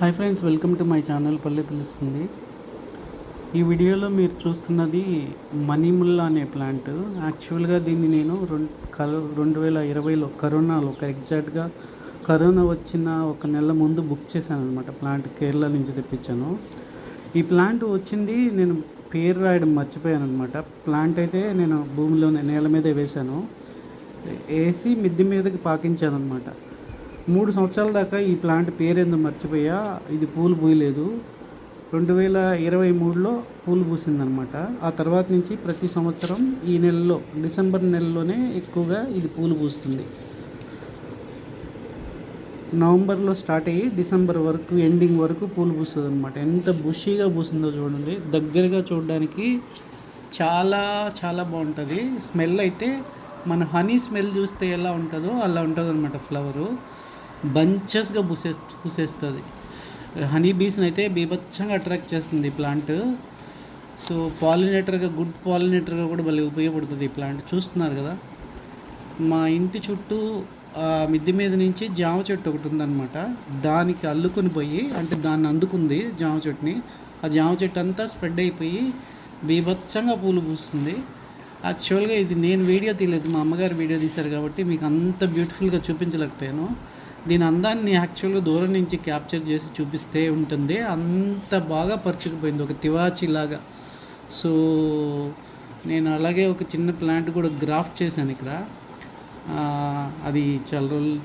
Hi friends, welcome to my channel పల్లె పిలుస్తుంది. ఈ వీడియోలో మీరు చూస్తున్నది మణిముల్లా అనే ప్లాంట్. యాక్చువల్గా దీన్ని నేను 2020లో కరోనాలో ఎగ్జాక్ట్గా కరోనా వచ్చిన ఒక నెల ముందు బుక్ చేశాను అనమాట. ప్లాంట్ కేరళ నుంచి తెప్పించాను. ఈ ప్లాంట్ వచ్చింది, నేను పేరు రాయడం మర్చిపోయాను అనమాట. ప్లాంట్ అయితే నేను భూమిలోనే నేల మీదే వేశాను, వేసి మిద్దె మీదకి పాకించాను అనమాట. 3 సంవత్సరాల దాకా ఈ ప్లాంట్ పేరేందో మర్చిపోయా. ఇది పూలు పూయలేదు. 2023లో పూలు పూసిందనమాట. ఆ తర్వాత నుంచి ప్రతి సంవత్సరం ఈ నెలలో డిసెంబర్ నెలలోనే ఎక్కువగా ఇది పూలు పూస్తుంది. నవంబర్లో స్టార్ట్ అయ్యి డిసెంబర్ వరకు ఎండింగ్ వరకు పూలు పూస్తుంది అనమాట. ఎంత బుషీగా పూసిందో చూడండి. దగ్గరగా చూడడానికి చాలా చాలా బాగుంటుంది. స్మెల్ అయితే మన హనీ స్మెల్ చూస్తే ఎలా ఉంటుందో అలా ఉంటుంది అనమాట. ఫ్లవరు బంచెస్గా పూసేస్తుంది. హనీ బీస్ని అయితే బీభత్సంగా అట్రాక్ట్ చేస్తుంది ఈ ప్లాంట్. సో పాలినేటర్గా, గుడ్ పాలినేటర్గా కూడా భలే ఉపయోగపడుతుంది ఈ ప్లాంట్. చూస్తున్నారు కదా, మా ఇంటి చుట్టూ మిద్దె మీద నుంచి జామ చెట్టు ఒకటి ఉందన్నమాట. దానికి అల్లుకొని పోయి, అంటే దాన్ని అందుకుంది జామ చెట్టుని. ఆ జామ చెట్టు అంతా స్ప్రెడ్ అయిపోయి బీభత్సంగా పూలు పూస్తుంది. యాక్చువల్గా ఇది నేను వీడియో తీయలేదు, మా అమ్మగారు వీడియో తీశారు కాబట్టి మీకు అంత బ్యూటిఫుల్గా చూపించలేకపోయాను. దీని అందాన్ని యాక్చువల్గా దూరం నుంచి క్యాప్చర్ చేసి చూపిస్తే ఉంటుంది. అంత బాగా పరుచుకుపోయింది, ఒక తివాచీలాగా. సో నేను అలాగే ఒక చిన్న ప్లాంట్ కూడా గ్రాఫ్ట్ చేశాను ఇక్కడ. అది చాలా రోజులు